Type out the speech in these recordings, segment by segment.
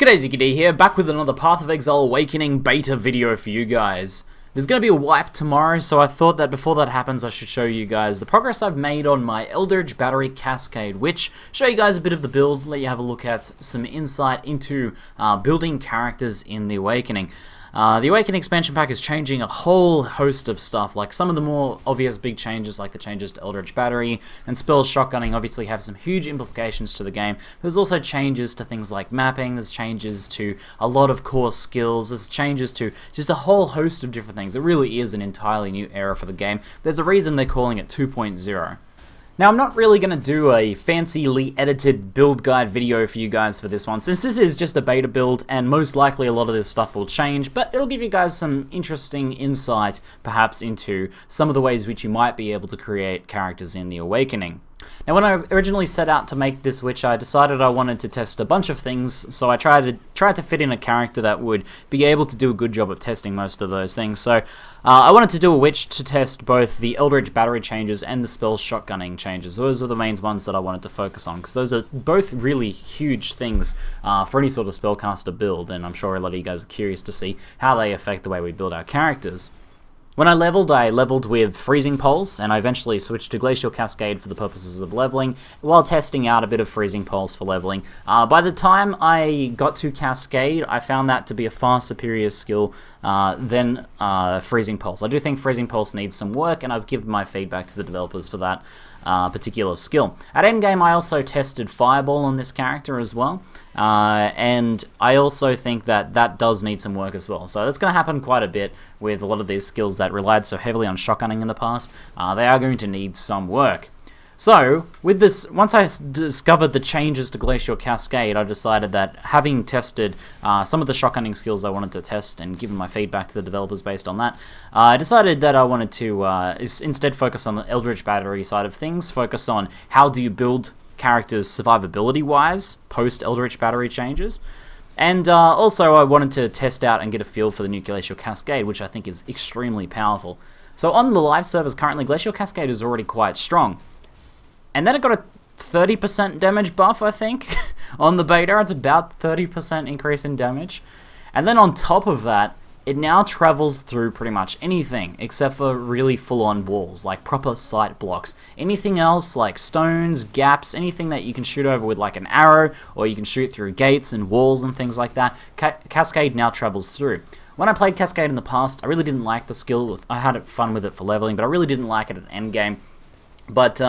G'day, ZiggyD here, back with another Path of Exile Awakening beta video for you guys. There's going to be a wipe tomorrow, so I thought that before that happens I should show you guys the progress I've made on my Eldritch Battery Cascade, which show you guys a bit of the build, let you have a look at some insight into building characters in the Awakening. The Awakening expansion pack is changing a whole host of stuff, like some of the more obvious big changes, like the changes to Eldritch Battery and Spell Shotgunning obviously have some huge implications to the game. There's also changes to things like mapping, there's changes to a lot of core skills, there's changes to just a whole host of different things. It really is an entirely new era for the game. There's a reason they're calling it 2.0. Now, I'm not really going to do a fancily edited build guide video for you guys for this one, since this is just a beta build, and most likely a lot of this stuff will change, but it'll give you guys some interesting insight, perhaps, into some of the ways which you might be able to create characters in the Awakening. Now, when I originally set out to make this witch, I decided I wanted to test a bunch of things, so I tried to fit in a character that would be able to do a good job of testing most of those things. So I wanted to do a witch to test both the Eldritch Battery changes and the Spell Shotgunning changes. Those are the main ones that I wanted to focus on, because those are both really huge things for any sort of spellcaster build, and I'm sure a lot of you guys are curious to see how they affect the way we build our characters. When I leveled with Freezing Pulse, and I eventually switched to Glacial Cascade for the purposes of leveling, while testing out a bit of Freezing Pulse for leveling. By the time I got to Cascade, I found that to be a far superior skill than Freezing Pulse. I do think Freezing Pulse needs some work, and I've given my feedback to the developers for that particular skill. At endgame, I also tested Fireball on this character as well, and I also think that that does need some work as well. So that's going to happen quite a bit with a lot of these skills that relied so heavily on shotgunning in the past. They are going to need some work. So, with this, once I discovered the changes to Glacial Cascade, I decided that having tested some of the shotgunning skills I wanted to test and given my feedback to the developers based on that, I decided that I wanted to instead focus on the Eldritch Battery side of things, focus on how do you build characters survivability-wise post-Eldritch Battery changes. And also I wanted to test out and get a feel for the new Glacial Cascade, which I think is extremely powerful. So on the live servers currently, Glacial Cascade is already quite strong. And then it got a 30% damage buff, I think, on the beta. It's about 30% increase in damage. And then on top of that, it now travels through pretty much anything, except for really full-on walls, like proper sight blocks. Anything else, like stones, gaps, anything that you can shoot over with like an arrow, or you can shoot through gates and walls and things like that, Cascade now travels through. When I played Cascade in the past, I really didn't like the skill. I had fun with it for leveling, but I really didn't like it at endgame. But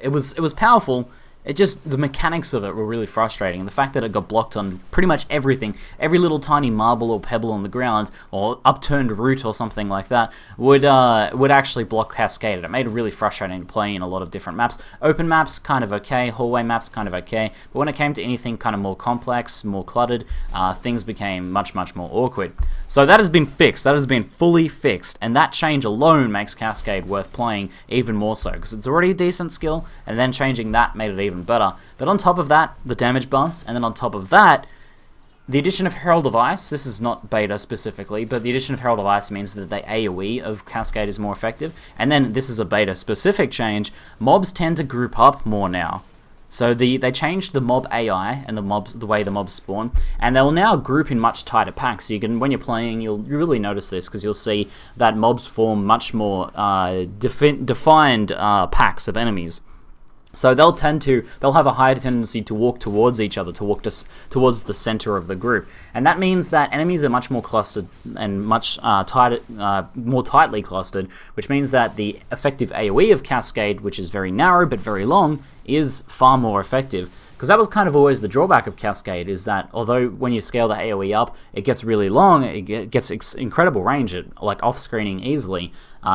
it was powerful. It just, the mechanics of it were really frustrating, and the fact that it got blocked on pretty much everything, every little tiny marble or pebble on the ground, or upturned root or something like that, would actually block Cascade. It made it really frustrating to play in a lot of different maps. Open maps, kind of okay, hallway maps, kind of okay, but when it came to anything kind of more complex, more cluttered, things became much more awkward. So that has been fixed, that has been fully fixed, and that change alone makes Cascade worth playing even more so, because it's already a decent skill, and then changing that made it even better. But on top of that, the damage buffs, and then on top of that, the addition of Herald of Ice. This is not beta specifically, but the addition of Herald of Ice means that the AoE of Cascade is more effective, and then this is a beta specific change. Mobs tend to group up more now. So they changed the mob AI and the way the mobs spawn, and they'll now group in much tighter packs. So you can, when you're playing, you'll really notice this, because you'll see that mobs form much more defined packs of enemies. So they'll have a higher tendency to walk towards each other, to walk towards the center of the group. And that means that enemies are much more clustered and much more tightly clustered, which means that the effective AoE of Cascade, which is very narrow but very long, is far more effective. Because that was kind of always the drawback of Cascade, is that although when you scale the AoE up, it gets really long, it gets incredible range, like off-screening easily,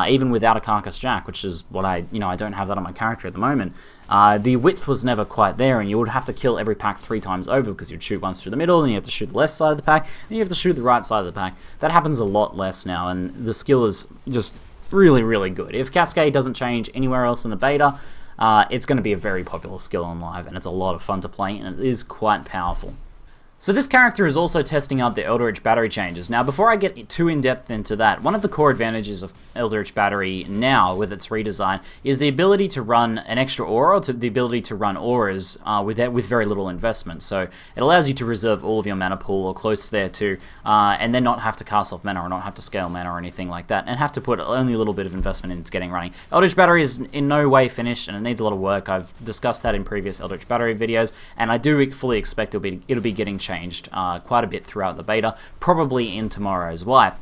even without a Carcass Jack, which is what I don't have that on my character at the moment. The width was never quite there, and you would have to kill every pack 3 times over, because you'd shoot once through the middle, then you have to shoot the left side of the pack, then you have to shoot the right side of the pack. That happens a lot less now, and the skill is just really good. If Cascade doesn't change anywhere else in the beta, it's going to be a very popular skill on live, and it's a lot of fun to play, and it is quite powerful. So this character is also testing out the Eldritch Battery changes. Now, before I get too in-depth into that, one of the core advantages of Eldritch Battery now, with its redesign, is the ability to run an extra aura, or the ability to run auras with very little investment. So it allows you to reserve all of your mana pool, or close there to, and then not have to cast off mana, or not have to scale mana, or anything like that, and have to put only a little bit of investment into getting running. Eldritch Battery is in no way finished, and it needs a lot of work. I've discussed that in previous Eldritch Battery videos, and I do fully expect it'll be getting changed quite a bit throughout the beta, probably in tomorrow's wipe.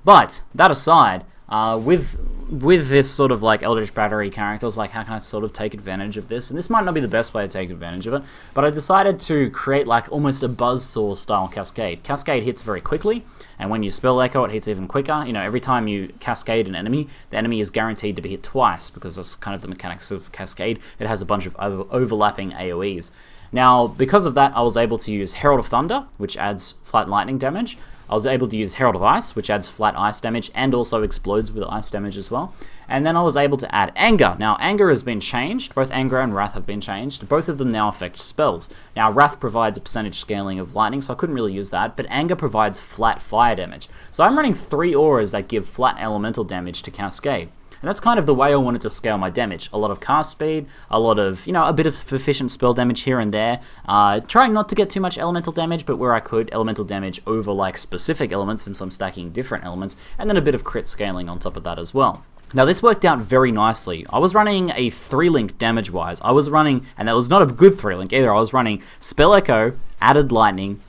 But that aside, with this sort of like Eldritch Battery characters, like how can I sort of take advantage of this? And this might not be the best way to take advantage of it, but I decided to create like almost a buzzsaw style Cascade. Cascade hits very quickly, and when you spell echo, it hits even quicker. You know, every time you cascade an enemy, the enemy is guaranteed to be hit twice, because that's kind of the mechanics of Cascade. It has a bunch of overlapping AoEs. Now, because of that, I was able to use Herald of Thunder, which adds flat lightning damage. I was able to use Herald of Ice, which adds flat ice damage and also explodes with ice damage as well. And then I was able to add Anger. Now, Anger has been changed. Both Anger and Wrath have been changed. Both of them now affect spells. Now, Wrath provides a percentage scaling of lightning, so I couldn't really use that, but Anger provides flat fire damage. So I'm running 3 auras that give flat elemental damage to Cascade. And that's kind of the way I wanted to scale my damage. A lot of cast speed, a lot of, you know, a bit of efficient spell damage here and there. Trying not to get too much elemental damage, but where I could, elemental damage over like specific elements, since I'm stacking different elements, and then a bit of crit scaling on top of that as well. Now this worked out very nicely. I was running a 3-link damage-wise. I was running, and that was not a good 3-link either, I was running Spell Echo, added Lightning,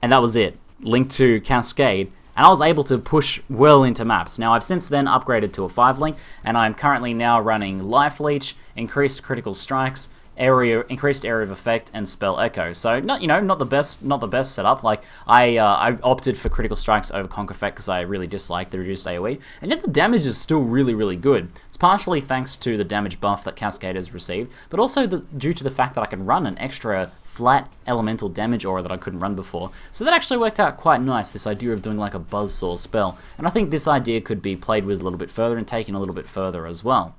and that was it. Linked to Cascade. And I was able to push well into maps. Now, I've since then upgraded to a 5-link, and I'm currently now running Life Leech, increased critical strikes, increased area of effect, and spell echo. So not the best setup. Like I opted for critical strikes over conk effect because I really dislike the reduced AoE, and yet the damage is still really good. It's partially thanks to the damage buff that Cascade has received, but also due to the fact that I can run an extra flat elemental damage aura that I couldn't run before. So that actually worked out quite nice, this idea of doing like a buzzsaw spell. And I think this idea could be played with a little bit further and taken a little bit further as well.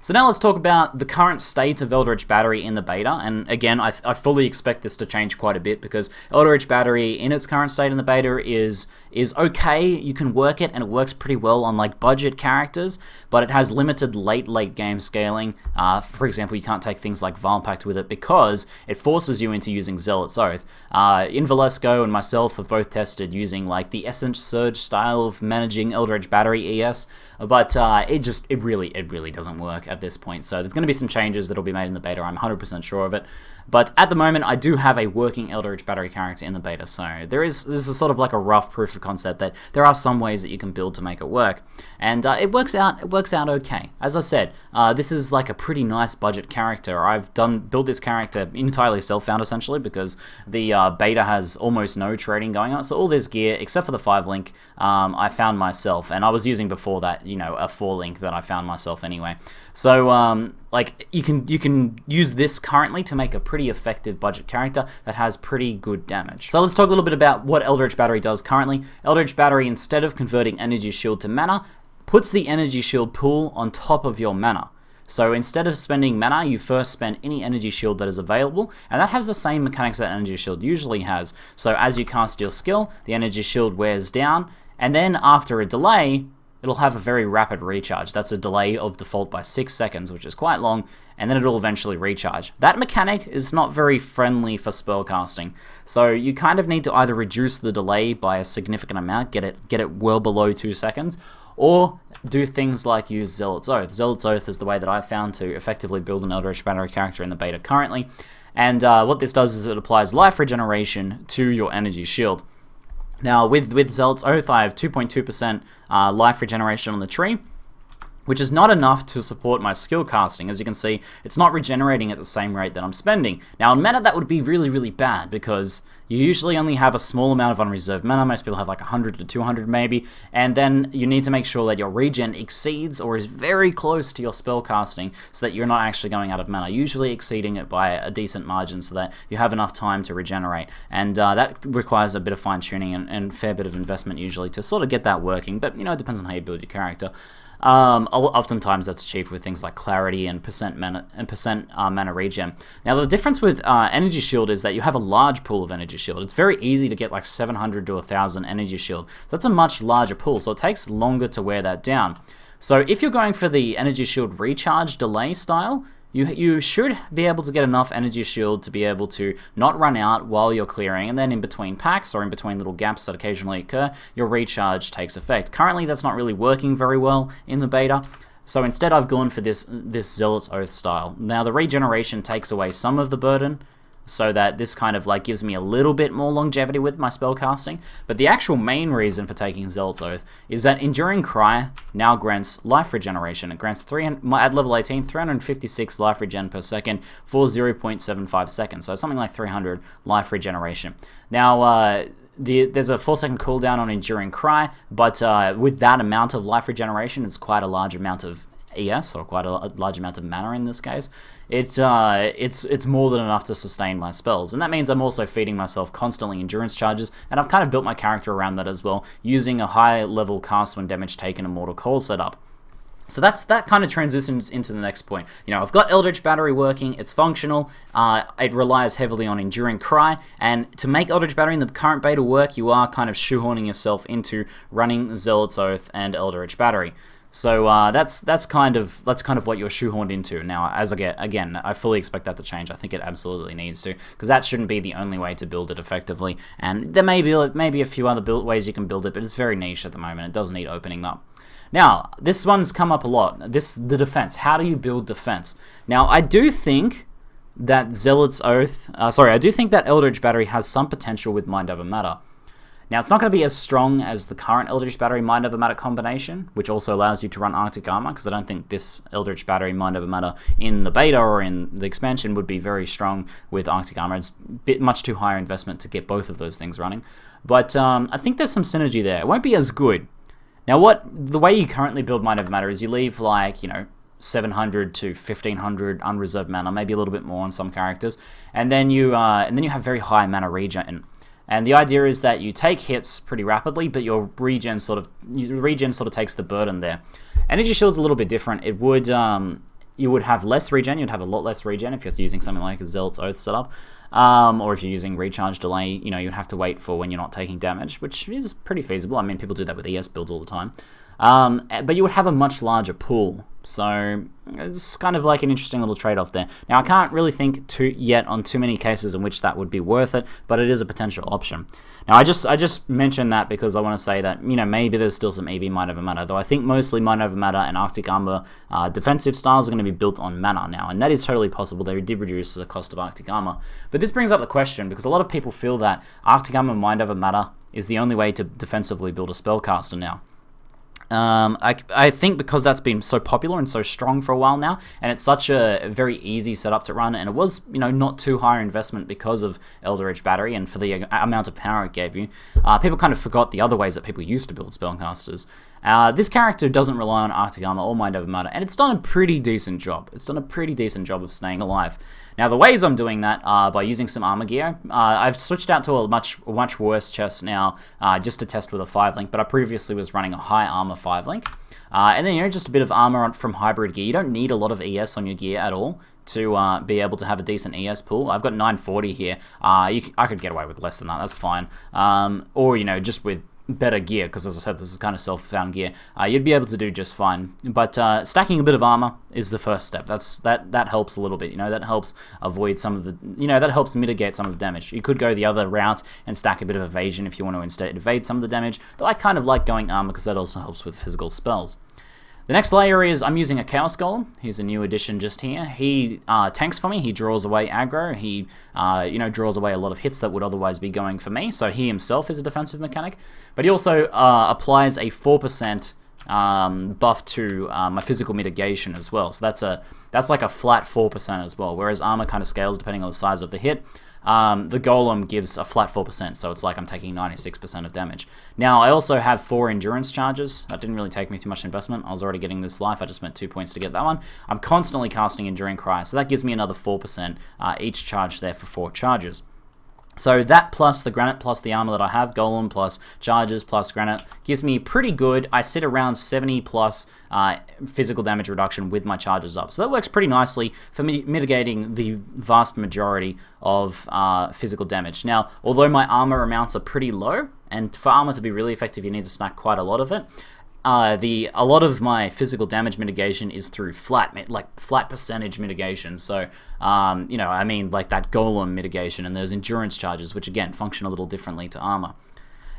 So now let's talk about the current state of Eldritch Battery in the beta, and again, I fully expect this to change quite a bit, because Eldritch Battery in its current state in the beta is okay. You can work it, and it works pretty well on like budget characters, but it has limited late game scaling. For example, you can't take things like Vile Pact with it because it forces you into using Zealot's Oath. Invalesco and myself have both tested using like the Essence Surge style of managing Eldritch Battery ES, but it really doesn't work at this point. So there's going to be some changes that will be made in the beta, I'm 100% sure of it. But at the moment, I do have a working Eldritch Battery character in the beta, so this is sort of like a rough proof of concept that there are some ways that you can build to make it work, and it works out okay. As I said, this is like a pretty nice budget character. I've built this character entirely self-found essentially, because the beta has almost no trading going on, so all this gear, except for the 5-link, I found myself, and I was using before that, you know, a 4-link that I found myself anyway. So like you can use this currently to make a pretty effective budget character that has pretty good damage. So let's talk a little bit about what Eldritch Battery does currently. Eldritch Battery, instead of converting Energy Shield to mana, puts the Energy Shield pool on top of your mana. So instead of spending mana, you first spend any Energy Shield that is available, and that has the same mechanics that Energy Shield usually has. So as you cast your skill, the Energy Shield wears down, and then after a delay, it'll have a very rapid recharge. That's a delay of default by 6 seconds, which is quite long, and then it'll eventually recharge. That mechanic is not very friendly for spellcasting, so you kind of need to either reduce the delay by a significant amount, get it well below 2 seconds, or do things like use Zealot's Oath. Zealot's Oath is the way that I've found to effectively build an Eldritch Battery character in the beta currently, and what this does is it applies life regeneration to your Energy Shield. Now, with Zealot's Oath, I have 2.2% life regeneration on the tree, which is not enough to support my skill casting. As you can see, it's not regenerating at the same rate that I'm spending. Now, in meta, that would be really bad, because you usually only have a small amount of unreserved mana. Most people have like 100 to 200 maybe, and then you need to make sure that your regen exceeds or is very close to your spell casting, so that you're not actually going out of mana, usually exceeding it by a decent margin, so that you have enough time to regenerate. And that requires a bit of fine tuning and a fair bit of investment usually to sort of get that working, but you know, it depends on how you build your character. Oftentimes that's achieved with things like clarity and percent mana regen. Now the difference with energy shield is that you have a large pool of energy shield. It's very easy to get like 700 to 1,000 energy shield. So that's a much larger pool, so it takes longer to wear that down. So if you're going for the energy shield recharge delay style, you should be able to get enough energy shield to be able to not run out while you're clearing, and then in between packs or in between little gaps that occasionally occur, your recharge takes effect. Currently that's not really working very well in the beta, so instead I've gone for this Zealot's Oath style. Now the regeneration takes away some of the burden, so that this kind of like gives me a little bit more longevity with my spell casting. But the actual main reason for taking Zealot's Oath is that Enduring Cry now grants life regeneration. It grants at level 18, 356 life regen per second for 0.75 seconds. So something like 300 life regeneration. Now, there's a 4-second cooldown on Enduring Cry, but with that amount of life regeneration, it's quite a large amount of ES, or quite a large amount of mana in this case. It's more than enough to sustain my spells, and that means I'm also feeding myself constantly endurance charges, and I've kind of built my character around that as well, using a high level cast when damage taken Immortal Call setup. So that kind of transitions into the next point. You know, I've got Eldritch Battery working, it's functional, it relies heavily on Enduring Cry, and to make Eldritch Battery in the current beta work, you are kind of shoehorning yourself into running Zealot's Oath and Eldritch Battery. So that's kind of what you're shoehorned into. Now, again, I fully expect that to change. I think it absolutely needs to, because that shouldn't be the only way to build it effectively. And there may be a few other ways you can build it, but it's very niche at the moment. It does need opening up. Now, this one's come up a lot. The defense. How do you build defense? Now, I do think that Zealot's Oath. I do think that Eldritch Battery has some potential with Mind Over Matter. Now, it's not going to be as strong as the current Eldritch Battery Mind Over Matter combination, which also allows you to run Arctic Armor, because I don't think this Eldritch Battery Mind Over Matter in the beta or in the expansion would be very strong with Arctic Armor. It's much too higher investment to get both of those things running. But I think there's some synergy there. It won't be as good. Now, the way you currently build Mind Over Matter is you leave, like, 700 to 1500 unreserved mana, maybe a little bit more on some characters, and then you have very high mana regen. And the idea is that you take hits pretty rapidly, but your regen sort of takes the burden there. Energy Shield's a little bit different. It would you would have less regen. You'd have a lot less regen if you're using something like a Zealot's Oath setup, or if you're using recharge delay. You'd have to wait for when you're not taking damage, which is pretty feasible. I mean, people do that with ES builds all the time. But you would have a much larger pool, so it's kind of like an interesting little trade-off there. Now, I can't really think yet on too many cases in which that would be worth it, but it is a potential option. Now, I just mentioned that because I want to say that, maybe there's still some EB Mind Over Matter, though I think mostly Mind Over Matter and Arctic Armor defensive styles are going to be built on mana now, and that is totally possible. They did reduce the cost of Arctic Armor. But this brings up the question, because a lot of people feel that Arctic Armor Mind Over Matter is the only way to defensively build a spellcaster now. I think because that's been so popular and so strong for a while now, and it's such a very easy setup to run, and it was, not too high investment because of Eldritch Battery and for the amount of power it gave you, people kind of forgot the other ways that people used to build spellcasters. This character doesn't rely on Arctic Armor or Mind Over Matter, and it's done a pretty decent job. It's done a pretty decent job of staying alive. Now, the ways I'm doing that are by using some armor gear. I've switched out to a much worse chest now, just to test with a 5-link, but I previously was running a high armor 5-link. And then, just a bit of armor from hybrid gear. You don't need a lot of ES on your gear at all to be able to have a decent ES pool. I've got 940 here. I could get away with less than that, that's fine. Or, just with better gear, because as I said, this is kind of self-found gear, you'd be able to do just fine. But stacking a bit of armor is the first step. That helps a little bit. That helps avoid some of the, that helps mitigate some of the damage. You could go the other route and stack a bit of evasion if you want to instead evade some of the damage, though I kind of like going armor because that also helps with physical spells. The next layer is I'm using a Chaos Golem. He's a new addition just here. He tanks for me. He draws away aggro. He draws away a lot of hits that would otherwise be going for me. So he himself is a defensive mechanic. But he also applies a 4% buff to my physical mitigation as well. So that's like a flat 4% as well. Whereas armor kind of scales depending on the size of the hit. The Golem gives a flat 4%, so it's like I'm taking 96% of damage. Now, I also have 4 endurance charges. That didn't really take me too much investment. I was already getting this life. I just spent 2 points to get that one. I'm constantly casting Enduring Cry, so that gives me another 4%, each charge there for 4 charges. So that plus the granite plus the armor that I have, golem plus charges plus granite, gives me pretty good. I sit around 70 plus physical damage reduction with my charges up. So that works pretty nicely for mitigating the vast majority of physical damage. Now, although my armor amounts are pretty low, and for armor to be really effective, you need to stack quite a lot of it. A lot of my physical damage mitigation is through flat percentage mitigation. So, you know, I mean like that golem mitigation and those endurance charges, which again function a little differently to armor.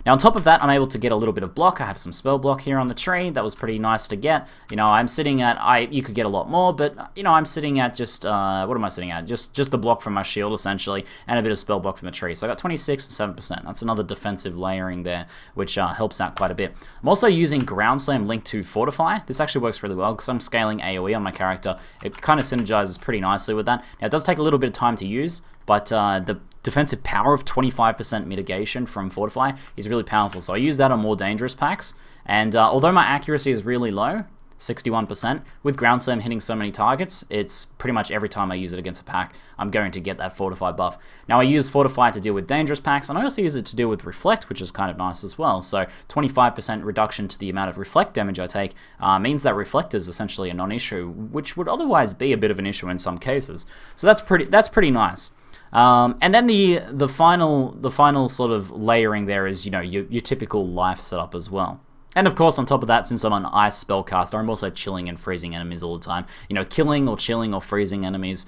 Now on top of that, I'm able to get a little bit of block. I have some spell block here on the tree. That was pretty nice to get. You know, I'm sitting at, you could get a lot more, but, you know, I'm sitting at just, what am I sitting at? Just the block from my shield, essentially, and a bit of spell block from the tree. So I got 26 and 7%. That's another defensive layering there, which helps out quite a bit. I'm also using Ground Slam linked to Fortify. This actually works really well because I'm scaling AoE on my character. It kind of synergizes pretty nicely with that. Now, it does take a little bit of time to use, but the defensive power of 25% mitigation from Fortify is really powerful. So I use that on more dangerous packs. And although my accuracy is really low, 61%, with Ground Slam hitting so many targets, it's pretty much every time I use it against a pack, I'm going to get that Fortify buff. Now I use Fortify to deal with dangerous packs, and I also use it to deal with Reflect, which is kind of nice as well. So 25% reduction to the amount of Reflect damage I take means that Reflect is essentially a non-issue, which would otherwise be a bit of an issue in some cases. So that's pretty nice. And then the final sort of layering there is, you know, your typical life setup as well. And of course, on top of that, since I'm an ice spellcaster, I'm also chilling and freezing enemies all the time. You know, killing or chilling or freezing enemies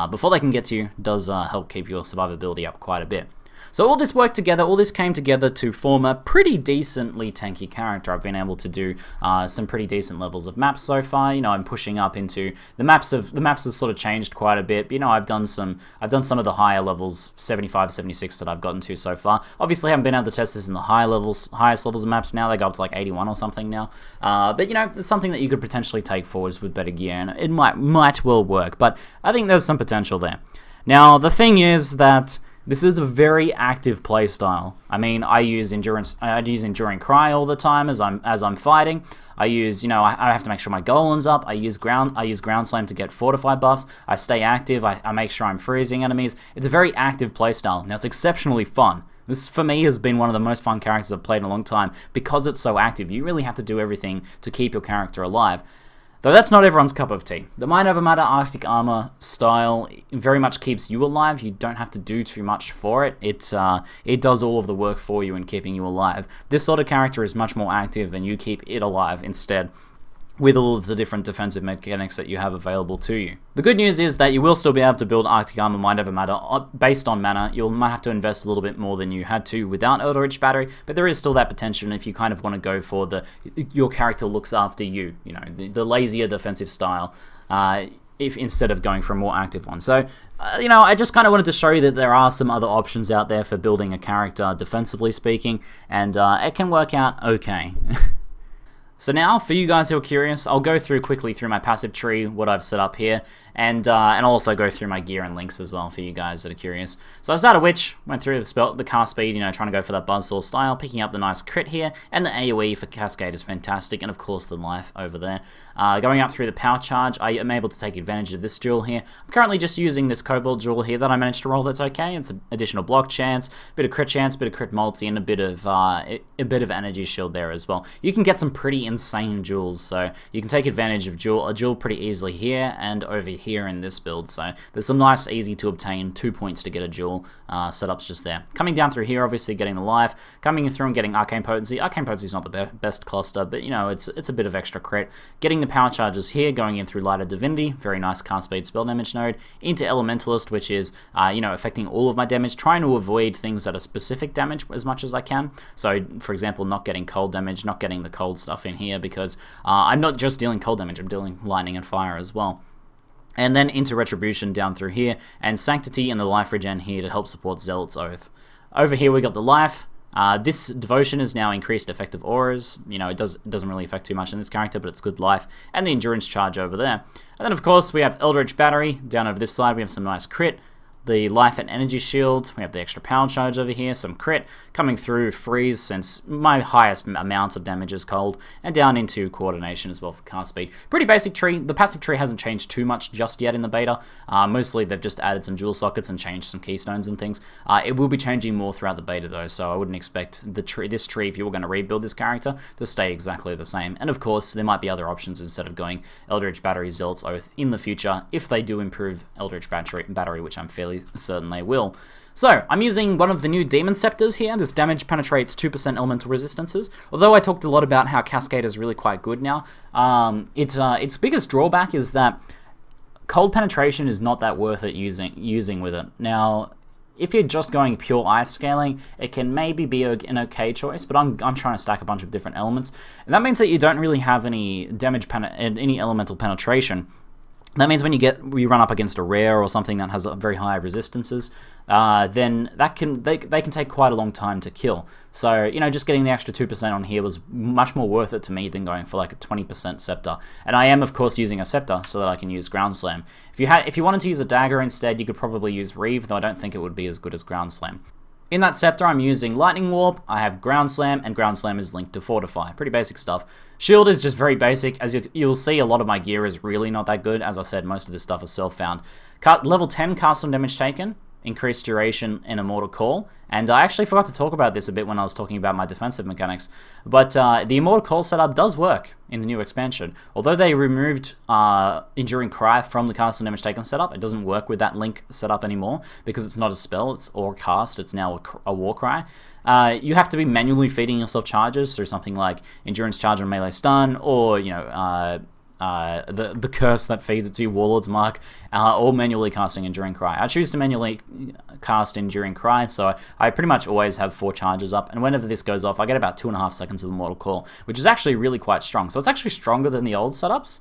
before they can get to you does help keep your survivability up quite a bit. So all this worked together, all this came together to form a pretty decently tanky character. I've been able to do some pretty decent levels of maps so far. You know, I'm pushing up into the maps have sort of changed quite a bit. But, you know, I've done some of the higher levels, 75, 76 that I've gotten to so far. Obviously, I haven't been able to test this in the highest levels of maps now. They go up to like 81 or something now. But you know, it's something that you could potentially take forwards with better gear, and it might well work. But I think there's some potential there. Now, the thing is that this is a very active playstyle. I mean, I use Enduring Cry all the time as I'm fighting. I use, you know, I have to make sure my golem's up. I use Ground Slam to get Fortify buffs. I stay active. I make sure I'm freezing enemies. It's a very active playstyle. Now, it's exceptionally fun. This, for me, has been one of the most fun characters I've played in a long time because it's so active. You really have to do everything to keep your character alive. Though that's not everyone's cup of tea. The Mind Over Matter Arctic Armor style very much keeps you alive. You don't have to do too much for it. It does all of the work for you in keeping you alive. This sort of character is much more active, and you keep it alive instead, with all of the different defensive mechanics that you have available to you. The good news is that you will still be able to build Arctic Armor Mind Over Matter based on mana. You might have to invest a little bit more than you had to without Eldritch Battery, but there is still that potential if you kind of want to go for your character looks after you, you know, the lazier defensive style, if instead of going for a more active one. So, you know, I just kind of wanted to show you that there are some other options out there for building a character, defensively speaking, and it can work out okay. So now, for you guys who are curious, I'll go quickly through my passive tree, what I've set up here, and I'll also go through my gear and links as well for you guys that are curious. So I started Witch, went through the cast speed, you know, trying to go for that Buzzsaw style, picking up the nice crit here, and the AoE for Cascade is fantastic, and of course the life over there. Going up through the power charge, I am able to take advantage of this jewel here. I'm currently just using this Cobalt jewel here that I managed to roll. That's okay. It's an additional block chance, bit of crit chance, bit of crit multi, and a bit of energy shield there as well. You can get some pretty insane jewels, so you can take advantage of a jewel pretty easily here and over here in this build. So there's some nice, easy to obtain 2 points to get a jewel setups just there. Coming down through here, obviously getting the life, coming through and getting Arcane Potency. Arcane Potency is not the best cluster, but you know, it's a bit of extra crit. Getting the power charges here, going in through Light of Divinity, very nice cast speed spell damage node, into Elementalist, which is you know, affecting all of my damage, trying to avoid things that are specific damage as much as I can. So for example, not getting cold damage, not getting the cold stuff in here, because I'm not just dealing cold damage, I'm dealing lightning and fire as well. And then into Retribution down through here, and Sanctity and the life regen here to help support Zealot's Oath. Over here we got the life. This Devotion is now increased effective auras. You know, it doesn't really affect too much in this character, but it's good life. And the Endurance charge over there. And then of course we have Eldritch Battery. Down over this side we have some nice crit. the life and energy shield, we have the extra power charge over here, some crit, coming through freeze since my highest amount of damage is cold, and down into coordination as well for cast speed. Pretty basic tree. The passive tree hasn't changed too much just yet in the beta. Mostly they've just added some dual sockets and changed some keystones and things. It will be changing more throughout the beta though, so I wouldn't expect this tree, if you were going to rebuild this character, to stay exactly the same. And of course, there might be other options instead of going Eldritch Battery, Zealot's Oath in the future, if they do improve Eldritch Battery, which I'm fairly certain they will. So, I'm using one of the new Demon Scepters here. This damage penetrates 2% elemental resistances. Although I talked a lot about how Cascade is really quite good now, its biggest drawback is that cold penetration is not that worth it using with it. Now, if you're just going pure ice scaling, it can maybe be an okay choice, but I'm trying to stack a bunch of different elements. And that means that you don't really have any any elemental penetration. That means when you run up against a rare or something that has very high resistances, then they can take quite a long time to kill. So, you know, just getting the extra 2% on here was much more worth it to me than going for like a 20% scepter. And I am of course using a scepter so that I can use ground slam. If you wanted to use a dagger instead, you could probably use Reeve, though I don't think it would be as good as ground slam. In that scepter, I'm using Lightning Warp, I have Ground Slam, and Ground Slam is linked to Fortify. Pretty basic stuff. Shield is just very basic. As you'll see, a lot of my gear is really not that good. As I said, most of this stuff is self-found. Level 10, cast on damage taken, increased duration in Immortal Call. And I actually forgot to talk about this a bit when I was talking about my defensive mechanics. But the Immortal Call setup does work in the new expansion. Although they removed Enduring Cry from the cast on damage taken setup, it doesn't work with that link setup anymore because it's not a spell, or cast, it's now a war cry. You have to be manually feeding yourself charges through something like Endurance Charge on Melee Stun, or, you know, the curse that feeds it to you, Warlord's Mark, or manually casting Enduring Cry. I choose to manually cast Enduring Cry, so I pretty much always have 4 charges up, and whenever this goes off, I get about 2.5 seconds of Immortal Call, which is actually really quite strong. So it's actually stronger than the old setups,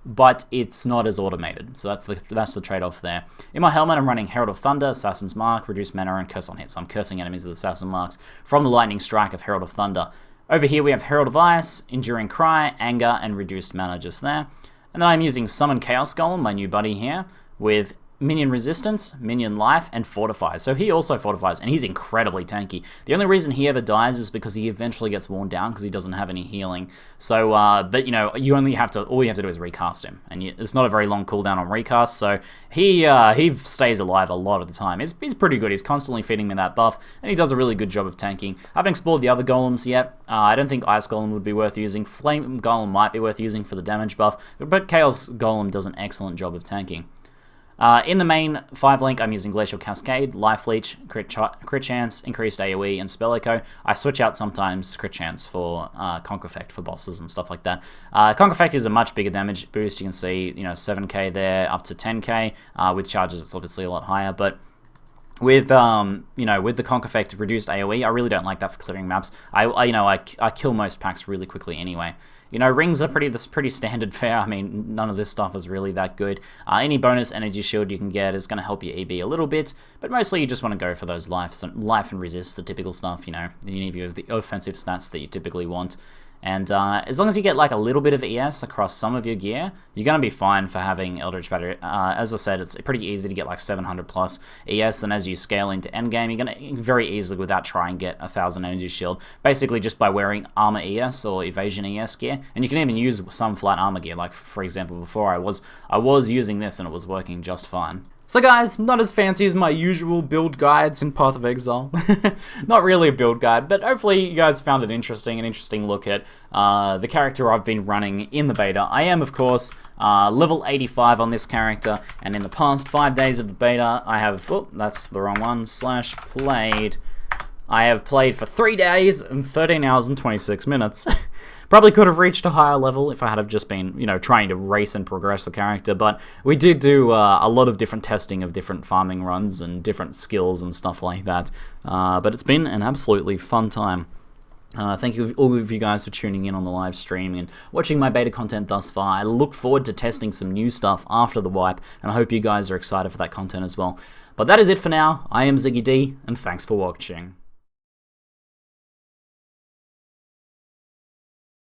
but it's not as automated, so that's the trade-off there. In my helmet, I'm running Herald of Thunder, Assassin's Mark, Reduced Mana, and Curse on Hit, so I'm cursing enemies with Assassin Marks from the Lightning Strike of Herald of Thunder. Over here we have Herald of Ice, Enduring Cry, Anger, and Reduced Mana just there. And then I'm using Summon Chaos Golem, my new buddy here, with Minion Resistance, Minion Life, and Fortifies. So he also fortifies, and he's incredibly tanky. The only reason he ever dies is because he eventually gets worn down because he doesn't have any healing. So, but you know, all you have to do is recast him, and it's not a very long cooldown on recast. So he stays alive a lot of the time. He's pretty good. He's constantly feeding me that buff, and he does a really good job of tanking. I haven't explored the other golems yet. I don't think Ice Golem would be worth using. Flame Golem might be worth using for the damage buff, but Chaos Golem does an excellent job of tanking. In the main 5 link, I'm using Glacial Cascade, Life Leech, crit chance, increased AoE, and Spell Echo. I switch out sometimes crit chance for Conk Effect for bosses and stuff like that. Conk Effect is a much bigger damage boost. You can see, you know, 7k there, up to 10k. With charges, it's obviously a lot higher, but with you know, with the Conk Effect reduced AoE, I really don't like that for clearing maps. I kill most packs really quickly anyway. You know, rings are pretty standard fare. I mean, none of this stuff is really that good. Any bonus energy shield you can get is going to help your EB a little bit, but mostly you just want to go for those life and resist, the typical stuff, you know, any of the offensive stats that you typically want. And as long as you get like a little bit of ES across some of your gear, you're going to be fine for having Eldritch Battery. As I said, it's pretty easy to get like 700 plus ES, and as you scale into endgame, you're going to very easily, without trying, get 1000 energy shield, basically just by wearing armor ES or evasion ES gear. And you can even use some flat armor gear, like for example before I was using this and it was working just fine. So guys, not as fancy as my usual build guides in Path of Exile. Not really a build guide, but hopefully you guys found it interesting, an interesting look at the character I've been running in the beta. I am, of course, level 85 on this character, and in the past 5 days of the beta, I have, oh, that's the wrong one, /played. I have played for 3 days and 13 hours and 26 minutes. Probably could have reached a higher level if I had have just been, you know, trying to race and progress the character, but we did do a lot of different testing of different farming runs and different skills and stuff like that. But it's been an absolutely fun time. Thank you all of you guys for tuning in on the live stream and watching my beta content thus far. I look forward to testing some new stuff after the wipe, and I hope you guys are excited for that content as well. But that is it for now. I am ZiggyD, and thanks for watching.